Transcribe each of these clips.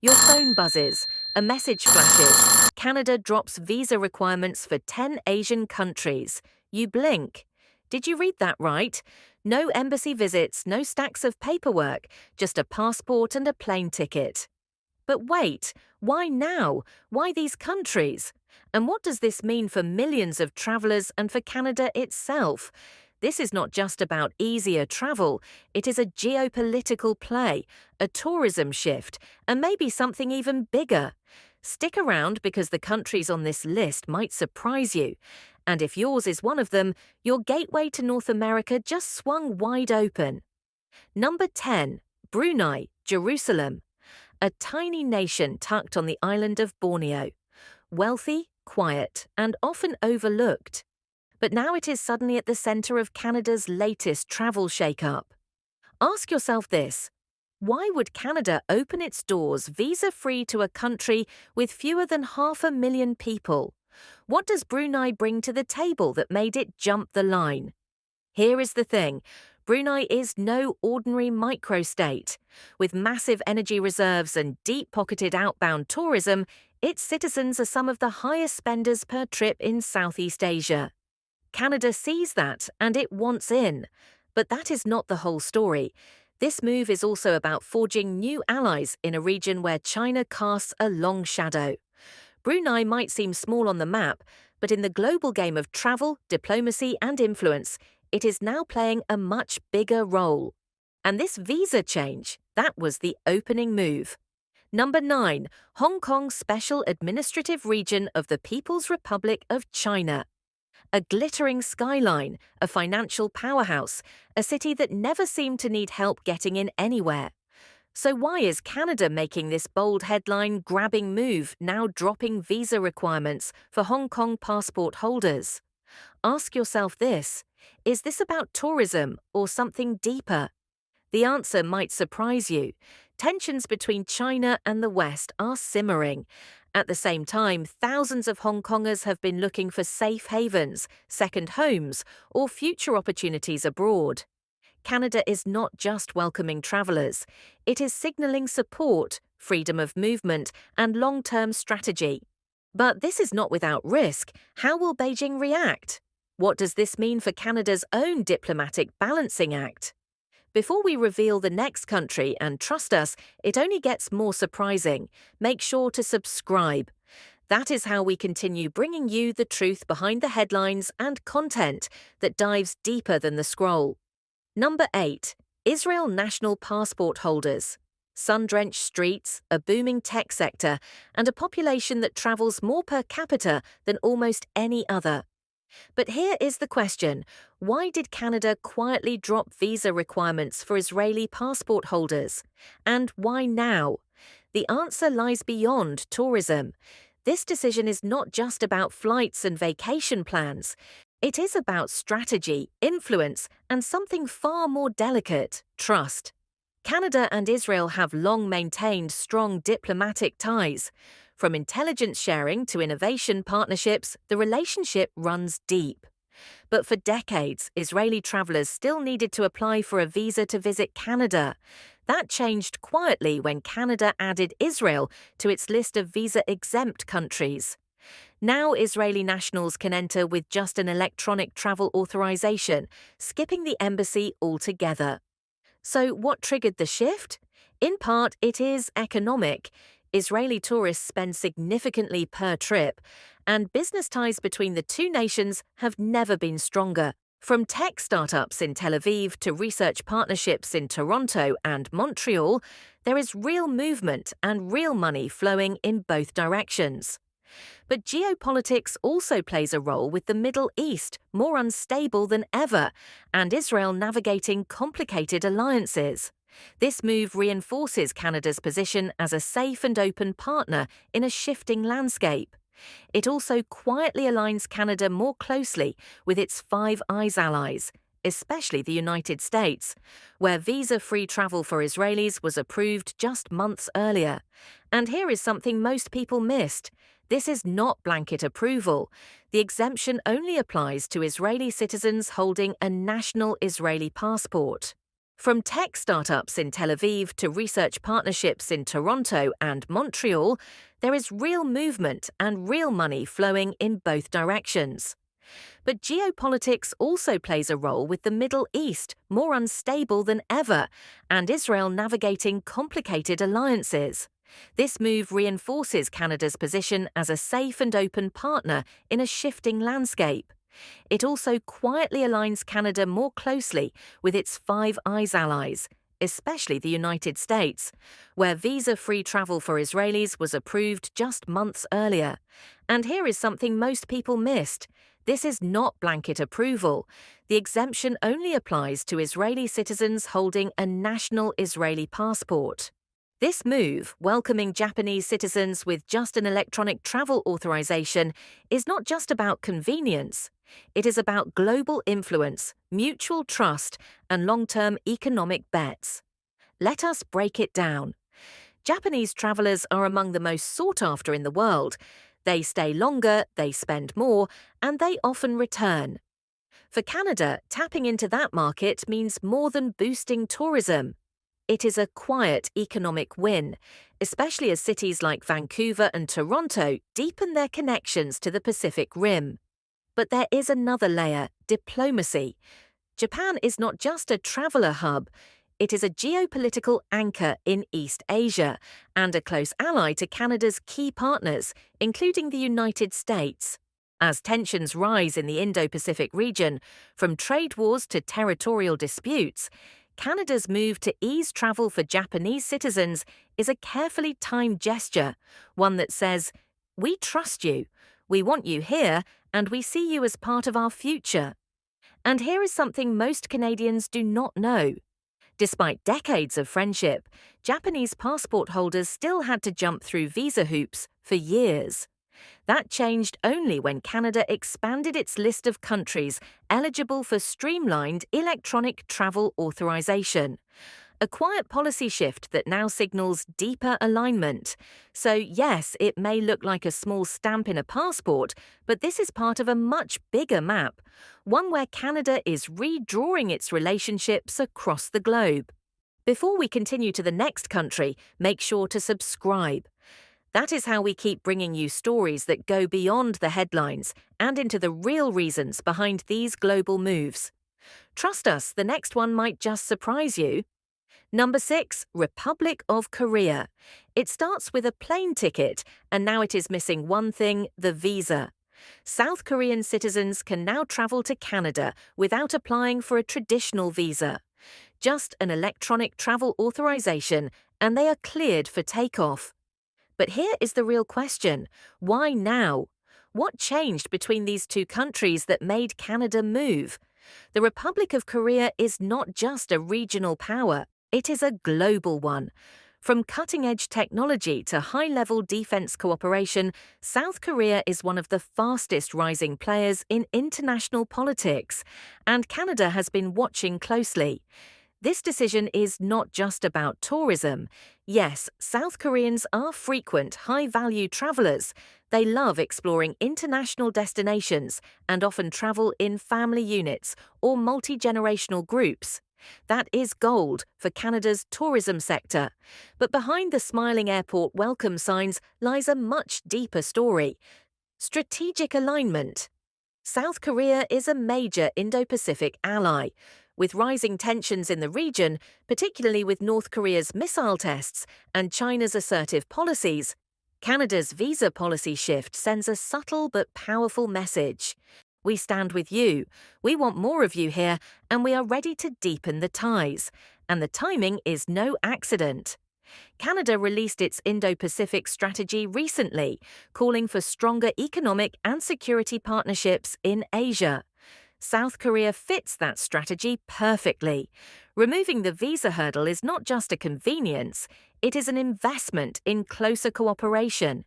Your phone buzzes, a message flashes. Canada drops visa requirements for 10 Asian countries. You blink. Did you read that right? No embassy visits, no stacks of paperwork, just a passport and a plane ticket. But wait, why now? Why these countries? And what does this mean for millions of travellers and for Canada itself? This is not just about easier travel, it is a geopolitical play, a tourism shift, and maybe something even bigger. Stick around because the countries on this list might surprise you. And if yours is one of them, your gateway to North America just swung wide open. Number 10. Brunei, Jerusalem. A tiny nation tucked on the island of Borneo. Wealthy, quiet, and often overlooked. But now it is suddenly at the centre of Canada's latest travel shakeup. Ask yourself this: why would Canada open its doors visa-free to a country with fewer than 500,000 people? What does Brunei bring to the table that made it jump the line? Here is the thing. Brunei is no ordinary microstate. With massive energy reserves and deep-pocketed outbound tourism, its citizens are some of the highest spenders per trip in Southeast Asia. Canada sees that and it wants in. But that is not the whole story. This move is also about forging new allies in a region where China casts a long shadow. Brunei might seem small on the map, but in the global game of travel, diplomacy, and influence, it is now playing a much bigger role. And this visa change, that was the opening move. Number 9. Hong Kong Special Administrative Region of the People's Republic of China. A glittering skyline, a financial powerhouse, a city that never seemed to need help getting in anywhere. So why is Canada making this bold headline-grabbing move, now dropping visa requirements for Hong Kong passport holders? Ask yourself this: is this about tourism or something deeper? The answer might surprise you. Tensions between China and the West are simmering. At the same time, thousands of Hong Kongers have been looking for safe havens, second homes, or future opportunities abroad. Canada is not just welcoming travellers. It is signalling support, freedom of movement, and long-term strategy. But this is not without risk. How will Beijing react? What does this mean for Canada's own diplomatic balancing act? Before we reveal the next country, and trust us, it only gets more surprising, make sure to subscribe. That is how we continue bringing you the truth behind the headlines and content that dives deeper than the scroll. Number 8. Israel national passport holders. Sun-drenched streets, a booming tech sector, and a population that travels more per capita than almost any other. But here is the question: why did Canada quietly drop visa requirements for Israeli passport holders? And why now? The answer lies beyond tourism. This decision is not just about flights and vacation plans. It is about strategy, influence, and something far more delicate: trust. Canada and Israel have long maintained strong diplomatic ties. From intelligence sharing to innovation partnerships, the relationship runs deep. But for decades, Israeli travellers still needed to apply for a visa to visit Canada. That changed quietly when Canada added Israel to its list of visa-exempt countries. Now Israeli nationals can enter with just an electronic travel authorization, skipping the embassy altogether. So what triggered the shift? In part, it is economic. Israeli tourists spend significantly per trip, and business ties between the two nations have never been stronger. From tech startups in Tel Aviv to research partnerships in Toronto and Montreal, there is real movement and real money flowing in both directions. But geopolitics also plays a role, with the Middle East more unstable than ever, and Israel navigating complicated alliances. This move reinforces Canada's position as a safe and open partner in a shifting landscape. It also quietly aligns Canada more closely with its Five Eyes allies, especially the United States, where visa-free travel for Israelis was approved just months earlier. And here is something most people missed. This is not blanket approval. The exemption only applies to Israeli citizens holding a national Israeli passport. From tech startups in Tel Aviv to research partnerships in Toronto and Montreal, there is real movement and real money flowing in both directions. But geopolitics also plays a role, with the Middle East more unstable than ever and Israel navigating complicated alliances. This move reinforces Canada's position as a safe and open partner in a shifting landscape. It also quietly aligns Canada more closely with its Five Eyes allies, especially the United States, where visa-free travel for Israelis was approved just months earlier. And here is something most people missed. This is not blanket approval. The exemption only applies to Israeli citizens holding a national Israeli passport. This move, welcoming Japanese citizens with just an electronic travel authorization, is not just about convenience. It is about global influence, mutual trust, and long-term economic bets. Let us break it down. Japanese travelers are among the most sought after in the world. They stay longer, they spend more, and they often return. For Canada, tapping into that market means more than boosting tourism. It is a quiet economic win, especially as cities like Vancouver and Toronto deepen their connections to the Pacific Rim. But there is another layer: diplomacy. Japan is not just a traveller hub, it is a geopolitical anchor in East Asia and a close ally to Canada's key partners, including the United States. As tensions rise in the Indo-Pacific region, from trade wars to territorial disputes, Canada's move to ease travel for Japanese citizens is a carefully timed gesture, one that says, "We trust you, we want you here, and we see you as part of our future." And here is something most Canadians do not know. Despite decades of friendship, Japanese passport holders still had to jump through visa hoops for years. That changed only when Canada expanded its list of countries eligible for streamlined electronic travel authorization. A quiet policy shift that now signals deeper alignment. So yes, it may look like a small stamp in a passport, but this is part of a much bigger map, one where Canada is redrawing its relationships across the globe. Before we continue to the next country, make sure to subscribe. That is how we keep bringing you stories that go beyond the headlines and into the real reasons behind these global moves. Trust us, the next one might just surprise you. Number 6, Republic of Korea. It starts with a plane ticket, and now it is missing one thing: the visa. South Korean citizens can now travel to Canada without applying for a traditional visa. Just an electronic travel authorization, and they are cleared for takeoff. But here is the real question: why now? What changed between these two countries that made Canada move? The Republic of Korea is not just a regional power, it is a global one. From cutting-edge technology to high-level defense cooperation, South Korea is one of the fastest rising players in international politics, and Canada has been watching closely. This decision is not just about tourism. Yes, South Koreans are frequent, high-value travelers. They love exploring international destinations and often travel in family units or multi-generational groups. That is gold for Canada's tourism sector. But behind the smiling airport welcome signs lies a much deeper story: strategic alignment. South Korea is a major Indo-Pacific ally. With rising tensions in the region, particularly with North Korea's missile tests and China's assertive policies, Canada's visa policy shift sends a subtle but powerful message. We stand with you, we want more of you here, and we are ready to deepen the ties. And the timing is no accident. Canada released its Indo-Pacific strategy recently, calling for stronger economic and security partnerships in Asia. South Korea fits that strategy perfectly. Removing the visa hurdle is not just a convenience, it is an investment in closer cooperation.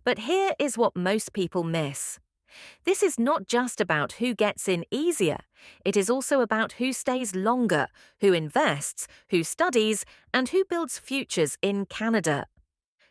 But here is what most people miss. This is not just about who gets in easier, it is also about who stays longer, who invests, who studies, and who builds futures in Canada.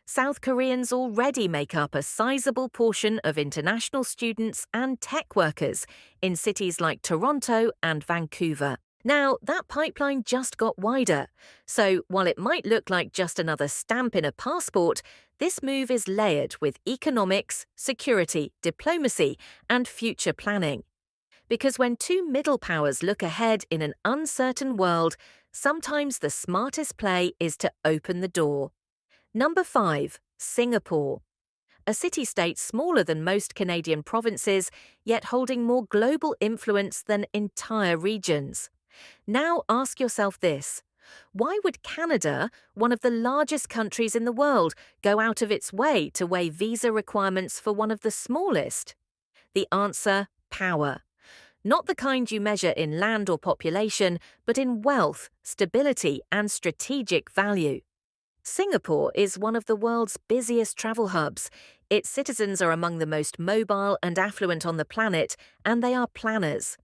South Koreans already make up a sizable portion of international students and tech workers in cities like Toronto and Vancouver. Now, that pipeline just got wider. So, while it might look like just another stamp in a passport, this move is layered with economics, security, diplomacy, and future planning. Because when two middle powers look ahead in an uncertain world, sometimes the smartest play is to open the door. Number 5. Singapore. A city-state smaller than most Canadian provinces, yet holding more global influence than entire regions. Now ask yourself this. Why would Canada, one of the largest countries in the world, go out of its way to waive visa requirements for one of the smallest? The answer: power. Not the kind you measure in land or population, but in wealth, stability, and strategic value. Singapore is one of the world's busiest travel hubs. Its citizens are among the most mobile and affluent on the planet, and they are planners.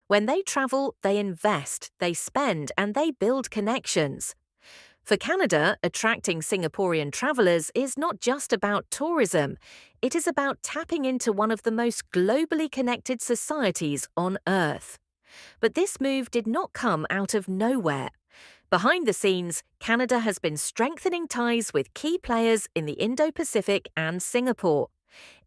When they travel, they invest, they spend, and they build connections. For Canada, attracting Singaporean travellers is not just about tourism. It is about tapping into one of the most globally connected societies on Earth. But this move did not come out of nowhere. Behind the scenes, Canada has been strengthening ties with key players in the Indo-Pacific and Singapore.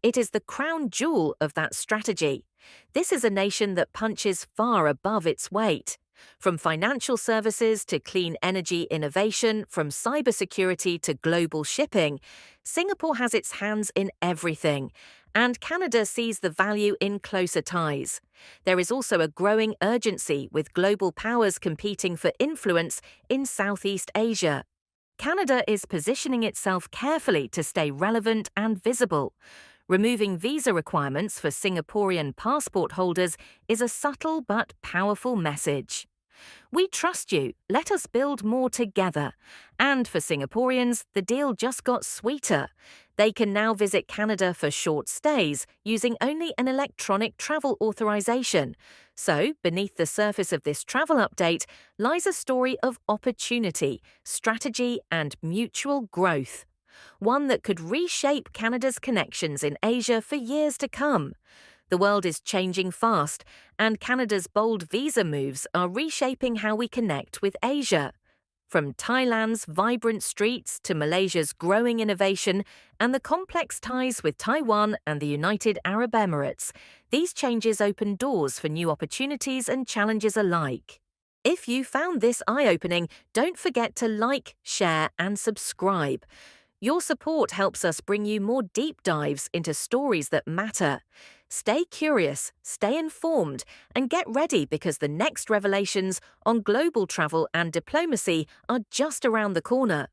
It is the crown jewel of that strategy. This is a nation that punches far above its weight. From financial services to clean energy innovation, from cybersecurity to global shipping, Singapore has its hands in everything, and Canada sees the value in closer ties. There is also a growing urgency with global powers competing for influence in Southeast Asia. Canada is positioning itself carefully to stay relevant and visible. Removing visa requirements for Singaporean passport holders is a subtle but powerful message. We trust you, let us build more together. And for Singaporeans, the deal just got sweeter. They can now visit Canada for short stays using only an electronic travel authorization. So, beneath the surface of this travel update lies a story of opportunity, strategy, and mutual growth. One that could reshape Canada's connections in Asia for years to come. The world is changing fast, and Canada's bold visa moves are reshaping how we connect with Asia. From Thailand's vibrant streets to Malaysia's growing innovation and the complex ties with Taiwan and the United Arab Emirates, these changes open doors for new opportunities and challenges alike. If you found this eye-opening, don't forget to like, share, and subscribe. Your support helps us bring you more deep dives into stories that matter. Stay curious, stay informed, and get ready because the next revelations on global travel and diplomacy are just around the corner.